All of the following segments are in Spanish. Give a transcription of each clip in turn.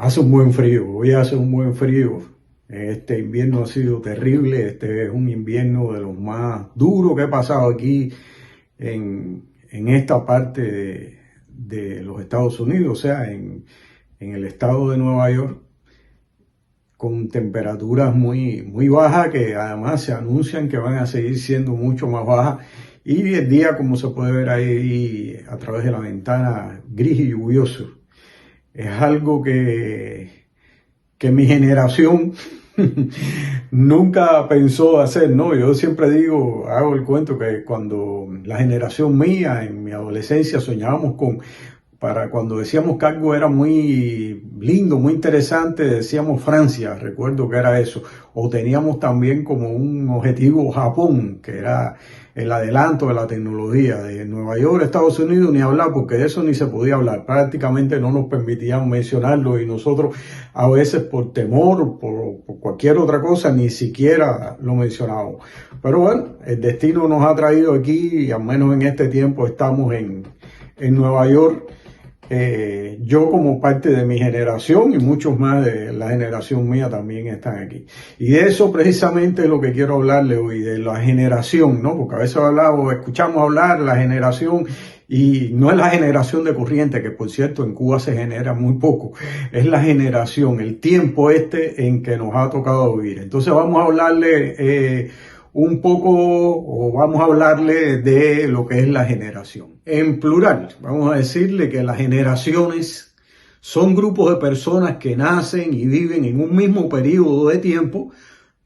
Hace un buen frío, hoy hace un buen frío. Este invierno ha sido terrible, este es un invierno de los más duros que he pasado aquí en esta parte de los Estados Unidos, o sea, en el estado de Nueva York, con temperaturas muy bajas que además se anuncian que van a seguir siendo mucho más bajas. Y el día, como se puede ver ahí a través de la ventana, gris y lluvioso. Es algo que mi generación nunca pensó hacer, ¿no? Yo siempre digo, hago el cuento que cuando la generación mía, en mi adolescencia, soñábamos para cuando decíamos que algo era muy lindo, muy interesante, decíamos Francia, recuerdo que era eso. O teníamos también como un objetivo Japón, que era el adelanto de la tecnología. De Nueva York, Estados Unidos, ni hablar, porque de eso ni se podía hablar. Prácticamente no nos permitían mencionarlo y nosotros a veces por temor, por cualquier otra cosa, ni siquiera lo mencionábamos. Pero bueno, el destino nos ha traído aquí y al menos en este tiempo estamos en Nueva York. Yo como parte de mi generación y muchos más de la generación mía también están aquí. Y de eso precisamente es lo que quiero hablarle hoy, de la generación, ¿no? Porque a veces escuchamos hablar de la generación y no es la generación de corriente, que por cierto en Cuba se genera muy poco, es la generación, el tiempo en que nos ha tocado vivir. Entonces vamos a hablarle un poco, o vamos a hablarle de lo que es la generación. En plural, vamos a decirle que las generaciones son grupos de personas que nacen y viven en un mismo periodo de tiempo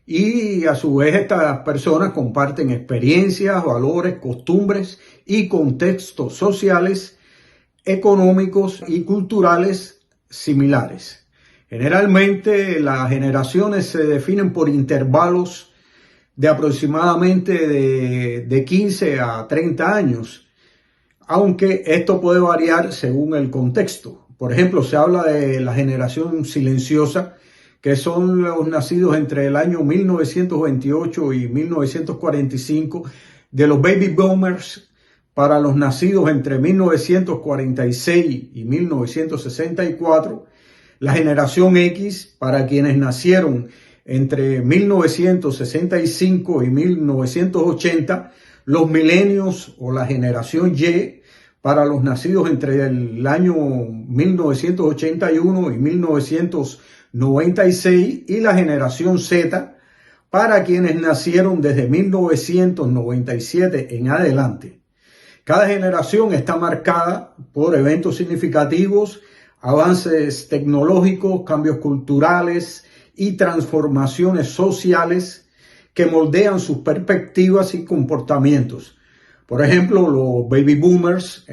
y a su vez estas personas comparten experiencias, valores, costumbres y contextos sociales, económicos y culturales similares. Generalmente las generaciones se definen por intervalos de aproximadamente de 15 a 30 años, aunque esto puede variar según el contexto. Por ejemplo, se habla de la generación silenciosa, que son los nacidos entre el año 1928 y 1945, de los baby boomers para los nacidos entre 1946 y 1964, la generación X para quienes nacieron entre 1965 y 1980, los milenios o la generación Y para los nacidos entre el año 1981 y 1996 y la generación Z para quienes nacieron desde 1997 en adelante. Cada generación está marcada por eventos significativos, avances tecnológicos, cambios culturales y transformaciones sociales que moldean sus perspectivas y comportamientos. Por ejemplo, los baby boomers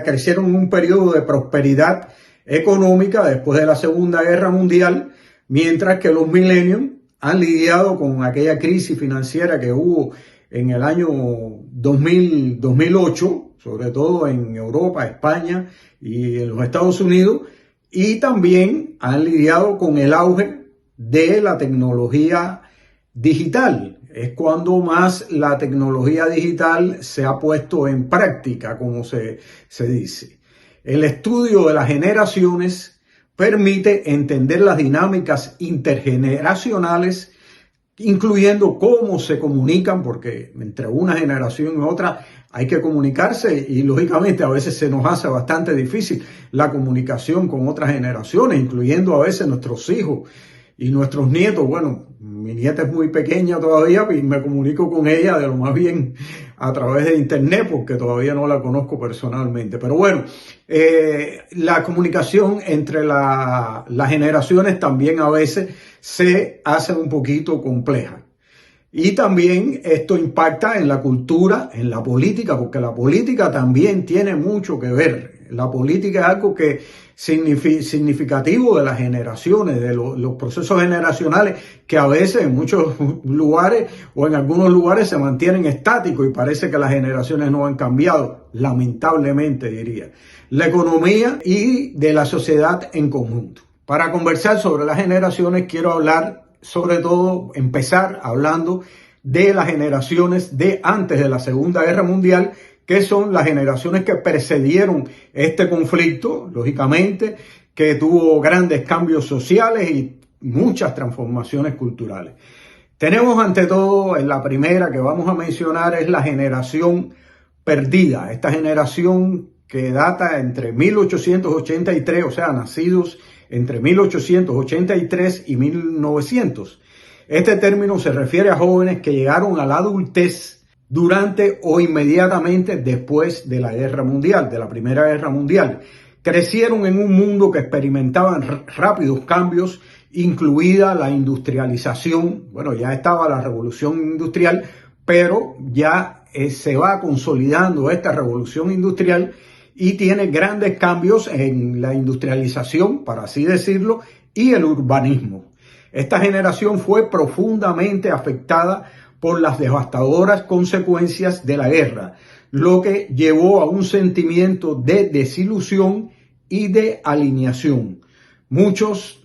crecieron en un periodo de prosperidad económica después de la Segunda Guerra Mundial, mientras que los millennials han lidiado con aquella crisis financiera que hubo en el año 2008, sobre todo en Europa, España y en los Estados Unidos, y también han lidiado con el auge de la tecnología digital. Es cuando más la tecnología digital se ha puesto en práctica, como se dice. El estudio de las generaciones permite entender las dinámicas intergeneracionales, incluyendo cómo se comunican, porque entre una generación y otra hay que comunicarse y lógicamente a veces se nos hace bastante difícil la comunicación con otras generaciones, incluyendo a veces nuestros hijos y nuestros nietos. Bueno, mi nieta es muy pequeña todavía y me comunico con ella de lo más bien a través de internet porque todavía no la conozco personalmente. Pero bueno, la comunicación entre las generaciones también a veces se hace un poquito compleja. Y también esto impacta en la cultura, en la política, porque la política también tiene mucho que ver. La política es algo que significativo de las generaciones, de los procesos generacionales que a veces en muchos lugares o en algunos lugares se mantienen estáticos y parece que las generaciones no han cambiado, lamentablemente diría. La economía y de la sociedad en conjunto. Para conversar sobre las generaciones quiero hablar, sobre todo, empezar hablando de las generaciones de antes de la Segunda Guerra Mundial, que son las generaciones que precedieron este conflicto, lógicamente, que tuvo grandes cambios sociales y muchas transformaciones culturales. Tenemos ante todo, en la primera que vamos a mencionar, es la generación perdida. Esta generación que data entre 1883, o sea, nacidos entre 1883 y 1900. Este término se refiere a jóvenes que llegaron a la adultez durante o inmediatamente después de la Guerra Mundial, de la Primera Guerra Mundial. Crecieron en un mundo que experimentaba rápidos cambios, incluida la industrialización. Bueno, ya estaba la revolución industrial, pero ya se va consolidando esta revolución industrial y tiene grandes cambios en la industrialización, para así decirlo, y el urbanismo. Esta generación fue profundamente afectada por las devastadoras consecuencias de la guerra, lo que llevó a un sentimiento de desilusión y de alineación. Muchos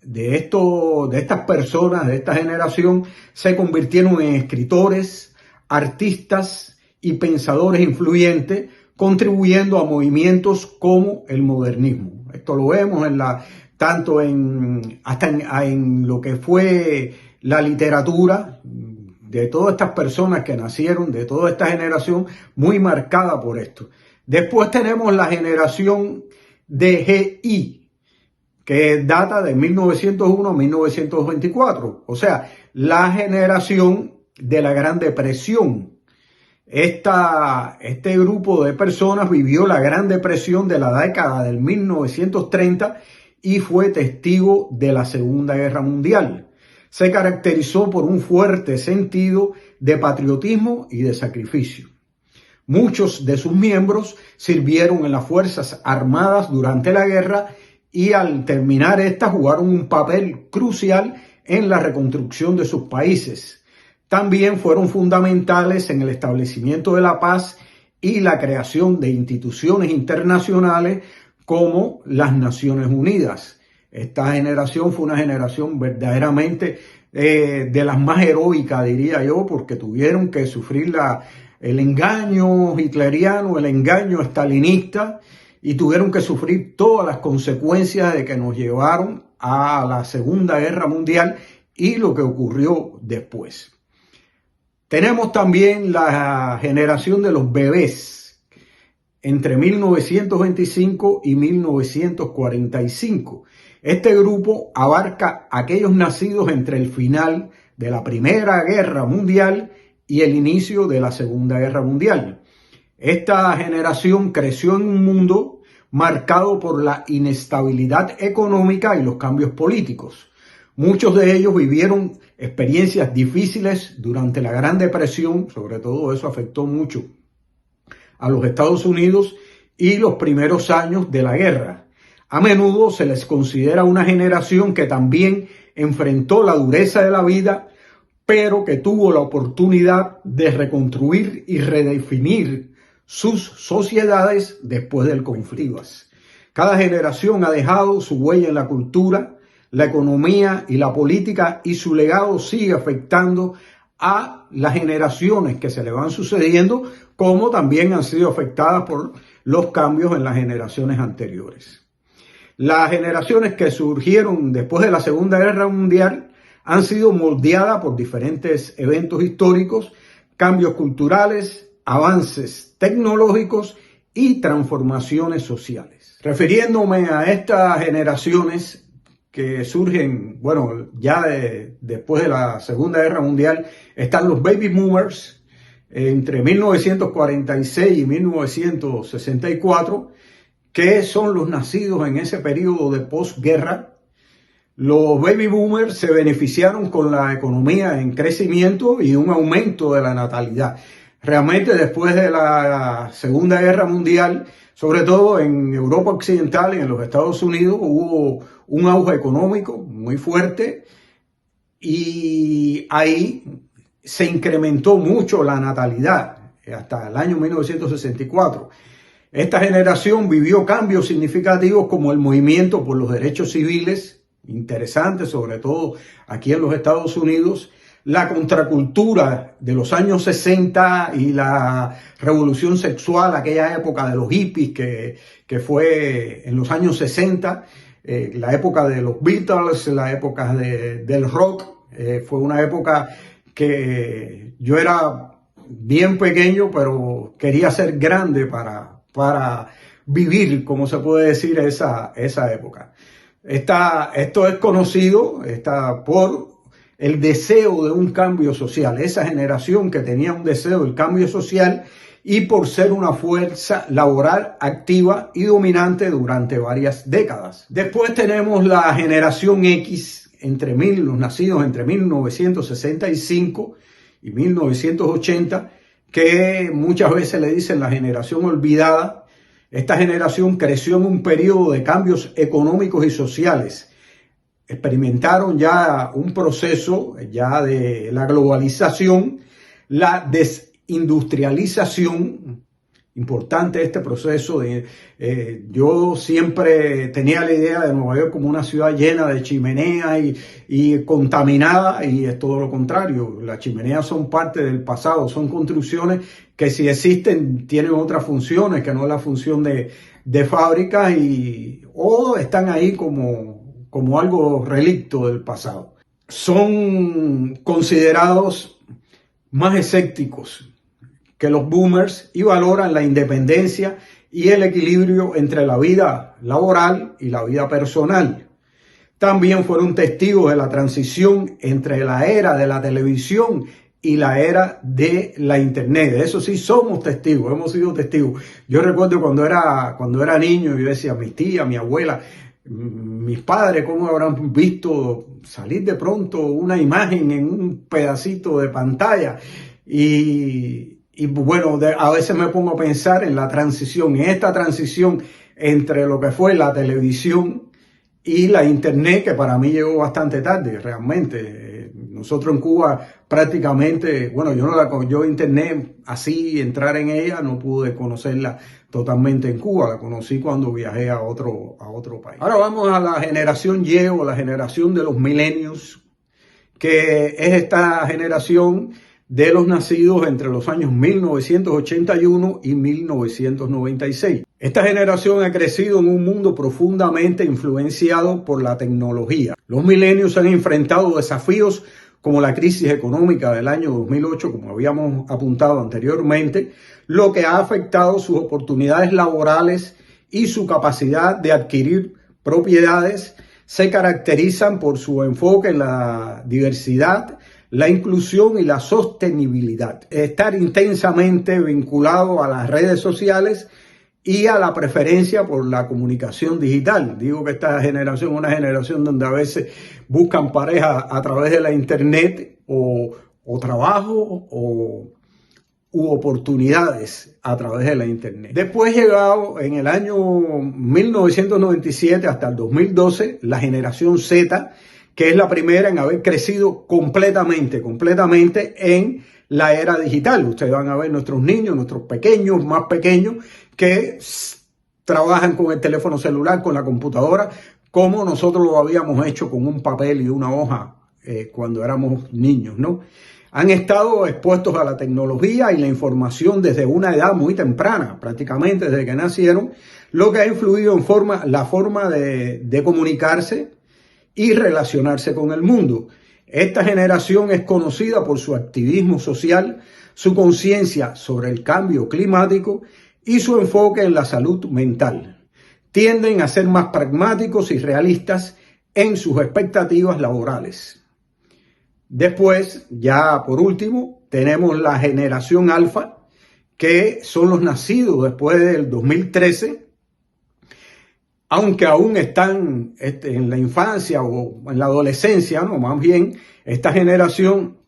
de estas personas, de esta generación, se convirtieron en escritores, artistas y pensadores influyentes, contribuyendo a movimientos como el modernismo. Esto lo vemos hasta en lo que fue la literatura de todas estas personas que nacieron, de toda esta generación, muy marcada por esto. Después tenemos la generación DGI, que data de 1901 a 1924, o sea, la generación de la Gran Depresión. Este grupo de personas vivió la Gran Depresión de la década del 1930 y fue testigo de la Segunda Guerra Mundial. Se caracterizó por un fuerte sentido de patriotismo y de sacrificio. Muchos de sus miembros sirvieron en las Fuerzas Armadas durante la guerra y al terminar esta jugaron un papel crucial en la reconstrucción de sus países. También fueron fundamentales en el establecimiento de la paz y la creación de instituciones internacionales como las Naciones Unidas. Esta generación fue una generación verdaderamente de las más heroicas, diría yo, porque tuvieron que sufrir el engaño hitleriano, el engaño stalinista, y tuvieron que sufrir todas las consecuencias de que nos llevaron a la Segunda Guerra Mundial y lo que ocurrió después. Tenemos también la generación de los bebés entre 1925 y 1945. Este grupo abarca a aquellos nacidos entre el final de la Primera Guerra Mundial y el inicio de la Segunda Guerra Mundial. Esta generación creció en un mundo marcado por la inestabilidad económica y los cambios políticos. Muchos de ellos vivieron experiencias difíciles durante la Gran Depresión, sobre todo eso afectó mucho a los Estados Unidos y los primeros años de la guerra. A menudo se les considera una generación que también enfrentó la dureza de la vida, pero que tuvo la oportunidad de reconstruir y redefinir sus sociedades después del conflicto. Cada generación ha dejado su huella en la cultura, la economía y la política, y su legado sigue afectando a las generaciones que se le van sucediendo, como también han sido afectadas por los cambios en las generaciones anteriores. Las generaciones que surgieron después de la Segunda Guerra Mundial han sido moldeadas por diferentes eventos históricos, cambios culturales, avances tecnológicos y transformaciones sociales. Refiriéndome a estas generaciones que surgen, bueno, ya después de la Segunda Guerra Mundial, están los baby boomers entre 1946 y 1964, que son los nacidos en ese periodo de posguerra. Los baby boomers se beneficiaron con la economía en crecimiento y un aumento de la natalidad. Realmente después de la Segunda Guerra Mundial, sobre todo en Europa Occidental y en los Estados Unidos, hubo un auge económico muy fuerte y ahí se incrementó mucho la natalidad hasta el año 1964. Esta generación vivió cambios significativos como el movimiento por los derechos civiles, interesante sobre todo aquí en los Estados Unidos, la contracultura de los años 60 y la revolución sexual, aquella época de los hippies que fue en los años 60. la época de los Beatles, la época del rock. Fue una época que yo era bien pequeño, pero quería ser grande para vivir, como se puede decir, esa época. Esto es conocido por el deseo de un cambio social, esa generación que tenía un deseo del cambio social y por ser una fuerza laboral activa y dominante durante varias décadas. Después tenemos la generación X, los nacidos entre 1965 y 1980, que muchas veces le dicen la generación olvidada. Esta generación creció en un periodo de cambios económicos y sociales. Experimentaron ya un proceso ya de la globalización, la desindustrialización. Importante este proceso. Yo siempre tenía la idea de Nueva York como una ciudad llena de chimeneas y contaminada, y es todo lo contrario. Las chimeneas son parte del pasado, son construcciones que si existen tienen otras funciones que no es la función de fábricas o están ahí como algo relicto del pasado. Son considerados más escépticos que los boomers y valoran la independencia y el equilibrio entre la vida laboral y la vida personal. También fueron testigos de la transición entre la era de la televisión y la era de la internet. De eso sí somos testigos, hemos sido testigos. Yo recuerdo cuando era niño, yo decía, mi tía, mi abuela, mis padres, ¿cómo habrán visto salir de pronto una imagen en un pedacito de pantalla? Y bueno, a veces me pongo a pensar en la transición, en esta transición entre lo que fue la televisión y la internet, que para mí llegó bastante tarde, realmente. Nosotros en Cuba prácticamente, bueno, yo internet así, entrar en ella, no pude conocerla totalmente en Cuba, la conocí cuando viajé a otro país. Ahora vamos a la generación Y o la generación de los millennials, que es esta generación de los nacidos entre los años 1981 y 1996. Esta generación ha crecido en un mundo profundamente influenciado por la tecnología. Los millennials han enfrentado desafíos como la crisis económica del año 2008, como habíamos apuntado anteriormente, lo que ha afectado sus oportunidades laborales y su capacidad de adquirir propiedades. Se caracterizan por su enfoque en la diversidad, la inclusión y la sostenibilidad. Estar intensamente vinculado a las redes sociales y a la preferencia por la comunicación digital. Digo que esta generación es una generación donde a veces buscan pareja a través de la internet o trabajo u oportunidades a través de la internet. Después llegado en el año 1997 hasta el 2012, la generación Z, que es la primera en haber crecido completamente en la era digital. Ustedes van a ver nuestros niños, nuestros pequeños, más pequeños, que trabajan con el teléfono celular, con la computadora, como nosotros lo habíamos hecho con un papel y una hoja cuando éramos niños, ¿no? Han estado expuestos a la tecnología y la información desde una edad muy temprana, prácticamente desde que nacieron, lo que ha influido en la forma de comunicarse y relacionarse con el mundo. Esta generación es conocida por su activismo social, su conciencia sobre el cambio climático y su enfoque en la salud mental. Tienden a ser más pragmáticos y realistas en sus expectativas laborales. Después, ya por último, tenemos la generación alfa, que son los nacidos después del 2013, aunque aún están en la infancia o en la adolescencia, no, más bien, esta generación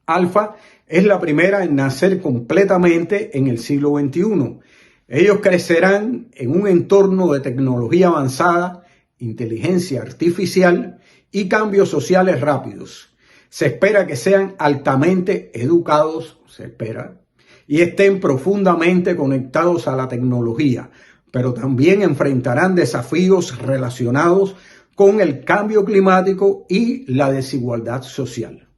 alfa es la primera en nacer completamente en el siglo XXI. Ellos crecerán en un entorno de tecnología avanzada, inteligencia artificial y cambios sociales rápidos. Se espera que sean altamente educados, y estén profundamente conectados a la tecnología, pero también enfrentarán desafíos relacionados con el cambio climático y la desigualdad social.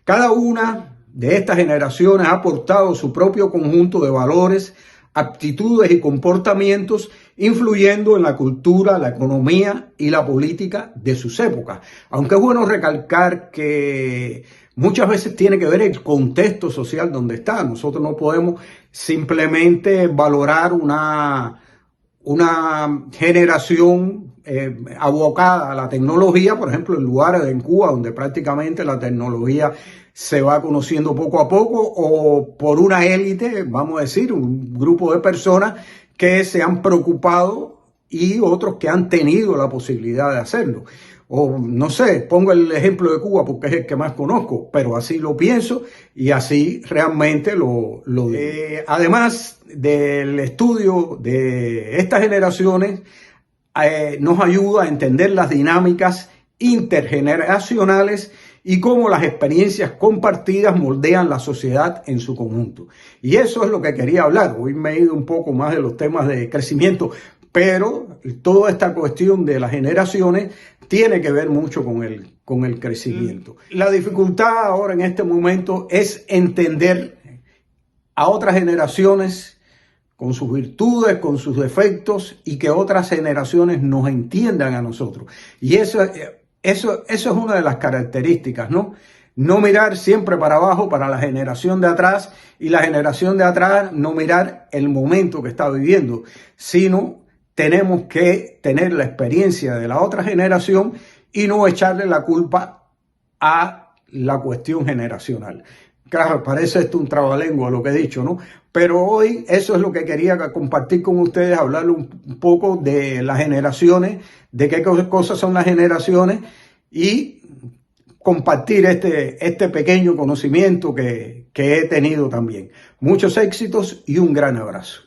Cada una de estas generaciones ha aportado su propio conjunto de valores, aptitudes y comportamientos influyendo en la cultura, la economía y la política de sus épocas. Aunque es bueno recalcar que muchas veces tiene que ver el contexto social donde está. Nosotros no podemos simplemente valorar una generación abocada a la tecnología, por ejemplo, en lugares en Cuba, donde prácticamente la tecnología se va conociendo poco a poco, o por una élite, vamos a decir, un grupo de personas que se han preocupado y otros que han tenido la posibilidad de hacerlo. O no sé, pongo el ejemplo de Cuba porque es el que más conozco, pero así lo pienso y así realmente lo digo. Además del estudio de estas generaciones, nos ayuda a entender las dinámicas intergeneracionales y cómo las experiencias compartidas moldean la sociedad en su conjunto. Y eso es lo que quería hablar. Hoy me he ido un poco más de los temas de crecimiento, pero toda esta cuestión de las generaciones tiene que ver mucho con el crecimiento. La dificultad ahora en este momento es entender a otras generaciones con sus virtudes, con sus defectos, y que otras generaciones nos entiendan a nosotros. Y eso es una de las características, ¿no? No mirar siempre para abajo, para la generación de atrás, y la generación de atrás no mirar el momento que está viviendo, sino tenemos que tener la experiencia de la otra generación y no echarle la culpa a la cuestión generacional. Claro, parece esto un trabalengua lo que he dicho, ¿no? Pero hoy eso es lo que quería compartir con ustedes, hablarle un poco de las generaciones, de qué cosas son las generaciones y compartir este pequeño conocimiento que he tenido también. Muchos éxitos y un gran abrazo.